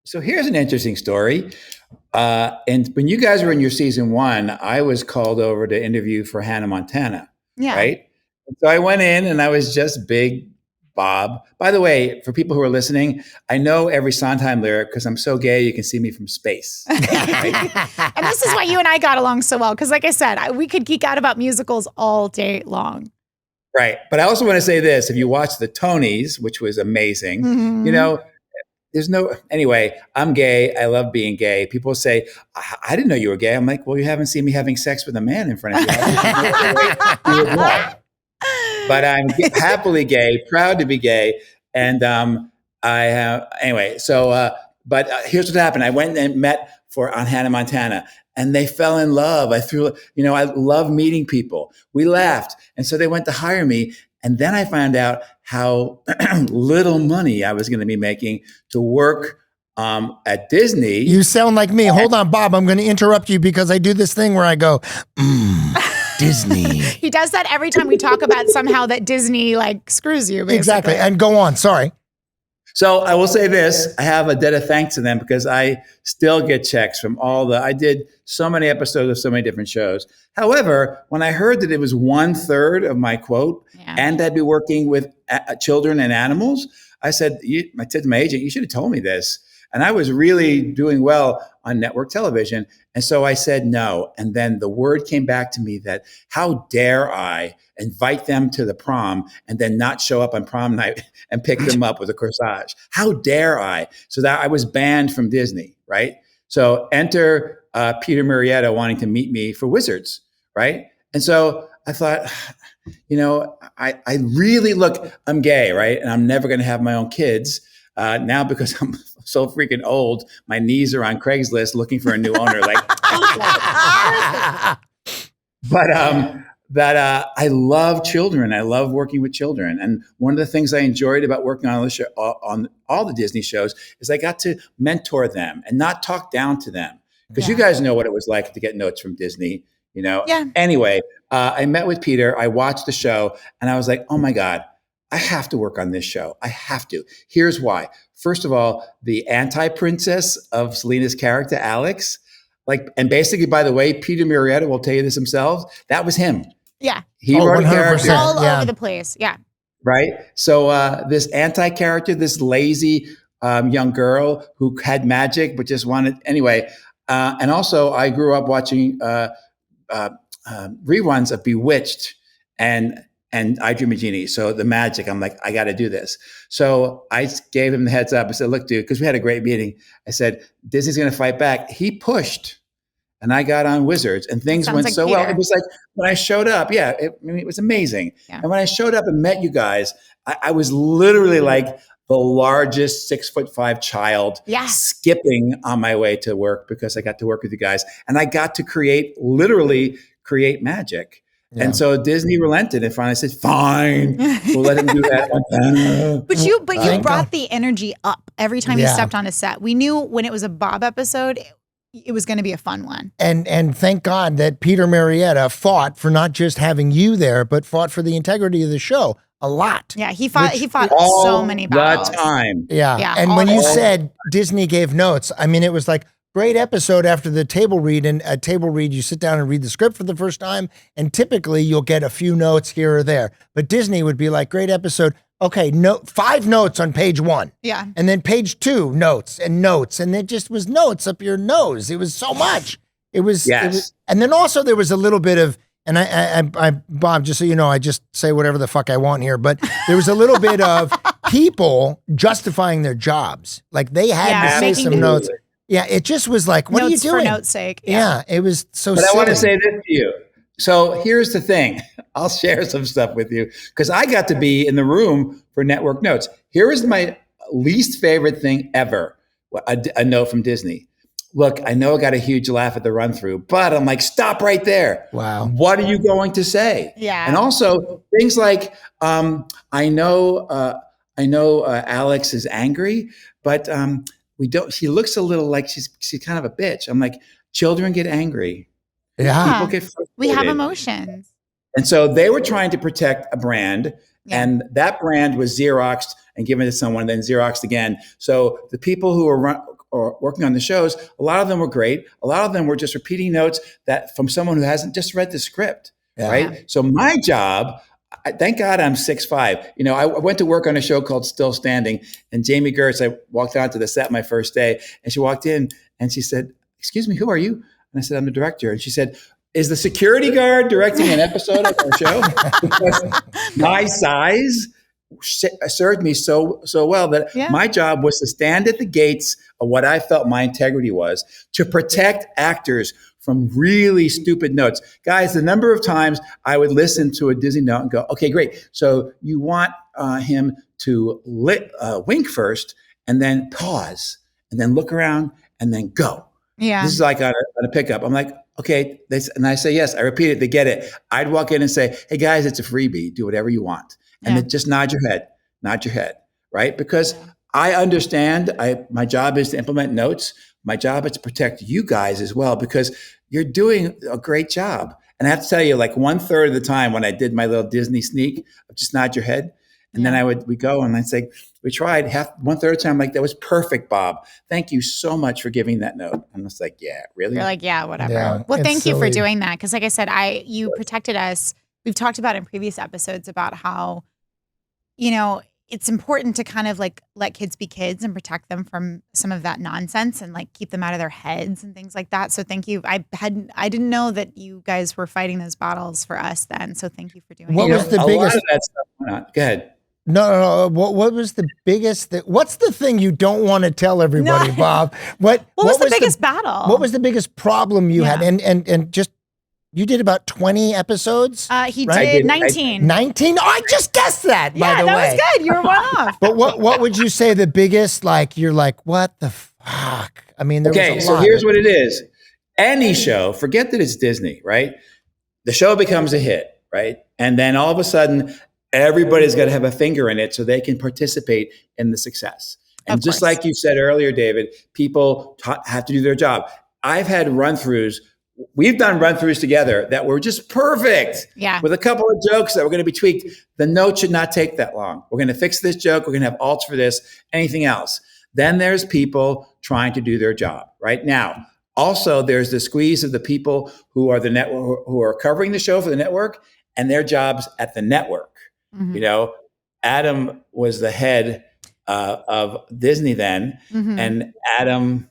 So here's an interesting story. And when you guys were in your season one, I was called over to interview for Hannah Montana, Yeah. right? So I went in and I was just big Bob. By the way, for people who are listening, I know every Sondheim lyric because I'm so gay you can see me from space. Right? And this is why you and I got along so well. Because like I said, we could geek out about musicals all day long. Right. But I also want to say this. If you watch the Tonys, which was amazing, Mhm. you know, anyway, I'm gay. I love being gay. People say, I didn't know you were gay. I'm like, well, you haven't seen me having sex with a man in front of you. But I'm happily gay, proud to be gay. And I have, anyway, so, but here's what happened. I went and met on Hannah Montana and they fell in love. I love meeting people. We laughed. And so they went to hire me. And then I found out how little money I was going to be making to work at Disney. You sound like me. Hold on, Bob. I'm going to interrupt you because I do this thing where I go, Disney. He does that every time we talk about somehow that Disney like screws you. Basically. Exactly. And go on. Sorry. So I will say this, I have a debt of thanks to them because I still get checks from I did so many episodes of so many different shows. However, when I heard that it was 1/3 of my quote and I'd be working with children and animals, I said to my agent, you should have told me this. And I was really doing well on network television. And so I said no. And then the word came back to me that how dare I invite them to the prom and then not show up on prom night and pick them up with a corsage? How dare I? So that I was banned from Disney, right? So enter Peter Murrieta wanting to meet me for Wizards, right? And so I thought, I really I'm gay, right? And I'm never going to have my own kids. Now because I'm so freaking old, my knees are on Craigslist looking for a new owner. But I love children. I love working with children. And one of the things I enjoyed about working on all the Disney shows is I got to mentor them and not talk down to them. Because you guys know what it was like to get notes from Disney, Yeah. Anyway, I met with Peter. I watched the show and I was like, oh my God, I have to work on this show. I have to. Here's why. First of all, the anti-princess of Selena's character, Alex, and basically, by the way, Peter Murrieta will tell you this himself. That was him. Yeah. He wrote a character. All over the place. Yeah. Right. So this anti-character, this lazy young girl who had magic, but just wanted, anyway. And also I grew up watching reruns of Bewitched and I Dream of Jeannie. So the magic, I'm like, I got to do this. So I gave him the heads up. I said, look, dude, because we had a great meeting. I said, Disney's going to fight back. He pushed and I got on Wizards and things went so well. It was like when I showed up, it was amazing. Yeah. And when I showed up and met you guys, I was literally like the largest 6'5" child skipping on my way to work because I got to work with you guys and I got to literally create magic. Yeah. And so Disney relented and finally said, fine, we'll let him do that. But you brought the energy up every time you stepped on a set. We knew when it was a Bob episode, it was going to be a fun one. And thank God that Peter Murrieta fought for not just having you there, but fought for the integrity of the show a lot. Yeah, he fought so many battles. All the time. Yeah. And when you said Disney gave notes, I mean, it was like, great episode after the table read. And at table read, you sit down and read the script for the first time. And typically you'll get a few notes here or there. But Disney would be like, great episode. Okay, 5 notes on page 1. Yeah. And then page 2, notes. And it just was notes up your nose. It was so much. It was, and then also there was a little bit of, and I Bob, just so you know, I just say whatever the fuck I want here, but there was a little bit of people justifying their jobs. Like they had to say some notes. Yeah, it just was like, what are you doing? For note's sake. Yeah, it was so But silly. I want to say this to you. So here's the thing. I'll share some stuff with you because I got to be in the room for network notes. Here is my least favorite thing ever, a note from Disney. Look, I know I got a huge laugh at the run through, but I'm like, stop right there. Wow. What are you going to say? Yeah. And also things like, I know Alex is angry, but she looks a little like she's kind of a bitch. I'm like, children get angry. Yeah. People get frustrated. We have emotions. And so they were trying to protect a brand, and that brand was Xeroxed and given to someone, then Xeroxed again. So the people who were or working on the shows, a lot of them were great. A lot of them were just repeating notes that from someone who hasn't just read the script, right? So my job, thank God I'm 6'5". You know, I went to work on a show called Still Standing, and Jamie Gertz, I walked onto the set my first day, and she walked in and she said, "Excuse me, who are you?" And I said, "I'm the director." And she said, "Is the security guard directing an episode of our show?" Because my size served me so well that my job was to stand at the gates of what I felt my integrity was, to protect actors from really stupid notes. Guys, the number of times I would listen to a Disney note and go, "Okay, great. So you want him to wink first and then pause and then look around and then go." Yeah. This is like on a pickup. I'm like, "Okay." And I say, "Yes." I repeat it. They get it. I'd walk in and say, "Hey guys, it's a freebie. Do whatever you want." And then just nod your head, right? Because I understand my job is to implement notes. My job is to protect you guys as well, because you're doing a great job. And I have to tell you, like 1/3 of the time when I did my little Disney sneak, just nod your head. And then we go and I'd say, "We tried 1/3 of the time." I'm like, "That was perfect, Bob. Thank you so much for giving that note." And it's like, "Yeah, really?" You're like, "Yeah, whatever." Yeah, well, thank you for silly. doing that. Cause like I said, you protected us. We've talked about in previous episodes about how, you know, it's important to kind of like let kids be kids and protect them from some of that nonsense and like keep them out of their heads and things like that. So thank you. I didn't know that you guys were fighting those battles for us then. So thank you for doing What it. was the a biggest? lot of that stuff. Go ahead. No. What was the biggest? What's the thing you don't want to tell everybody, No. Bob? What was the biggest battle? What was the biggest problem you had? And just you did about 20 episodes. He right? did 19. 19. Oh, I just guessed that. By the way, that was good. You were one off. But what would you say the biggest? Like you're like, what the fuck? I mean, there was a So lot. here's what it is. Any show, forget that it's Disney, right? The show becomes a hit, right? And then all of a sudden, everybody's got to have a finger in it so they can participate in the success. And just like you said earlier, David, people have to do their job. I've had run-throughs. We've done run-throughs together that were just perfect. Yeah. With a couple of jokes that were going to be tweaked. The note should not take that long. We're going to fix this joke. We're going to have alts for this, anything else. Then there's people trying to do their job right now. Also, there's the squeeze of the people who are the network, who are covering the show for the network and their jobs at the network. Mm-hmm. You know, Adam was the head of Disney then, and Adam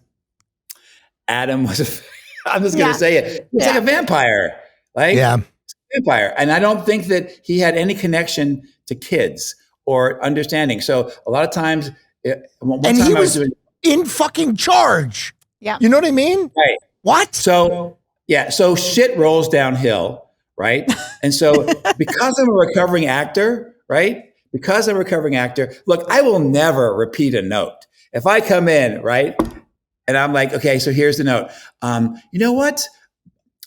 was I'm just going to say it. It's like a vampire, like vampire. And I don't think that he had any connection to kids or understanding. So a lot of times, one time he I was doing in fucking charge. Yeah. You know what I mean? Right. What? So shit rolls downhill, right? And so because I'm a recovering actor, right? Because I'm a recovering actor, look, I will never repeat a note. If I come in, right? And I'm like, okay, so here's the note. You know what?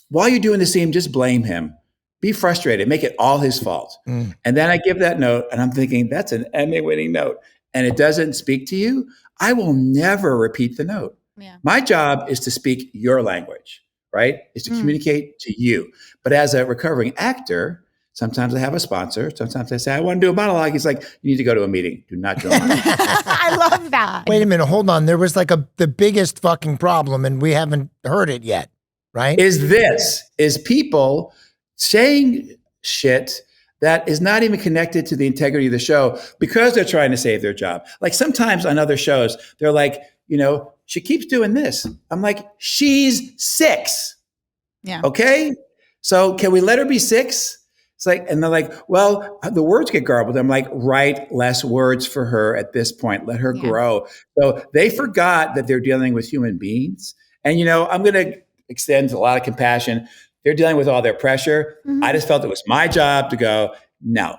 While you're doing the scene, just blame him. Be frustrated. Make it all his fault. And then I give that note and I'm thinking, that's an Emmy-winning note. And it doesn't speak to you. I will never repeat the note. Yeah. My job is to speak your language, right? Is to communicate to you. But as a recovering actor, sometimes I have a sponsor. Sometimes I say, I want to do a monologue. He's like, you need to go to a meeting. Do not join. I love that. Wait a minute. Hold on. There was like the biggest fucking problem and we haven't heard it yet, right? Is people saying shit that is not even connected to the integrity of the show because they're trying to save their job. Like sometimes on other shows, they're like, you know, she keeps doing this. I'm like, she's 6. Yeah. Okay. So can we let her be 6? It's like, and they're like, well, the words get garbled. I'm like, write less words for her at this point. Let her grow. So they forgot that they're dealing with human beings. And, you know, I'm going to extend a lot of compassion. They're dealing with all their pressure. I just felt it was my job to go, no,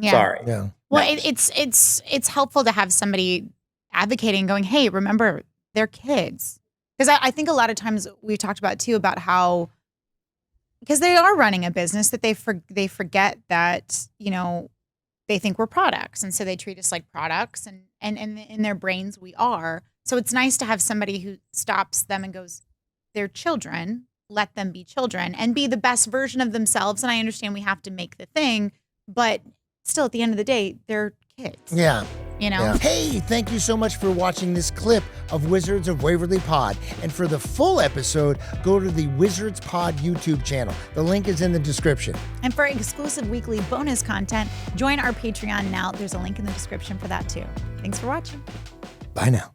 sorry. Yeah. Well, it's helpful to have somebody advocating, going, hey, remember, they're kids. Because I think a lot of times we've talked about too about how, because they are running a business, that they forget that, you know, they think we're products. And so they treat us like products and in their brains we are. So it's nice to have somebody who stops them and goes, they're children, let them be children and be the best version of themselves. And I understand we have to make the thing, but still at the end of the day, they're kids. Yeah. you know? Yeah. Hey, thank you so much for watching this clip of Wizards of Waverly Pod. And for the full episode, go to the Wizards Pod YouTube channel. The link is in the description. And for exclusive weekly bonus content, join our Patreon now. There's a link in the description for that too. Thanks for watching. Bye now.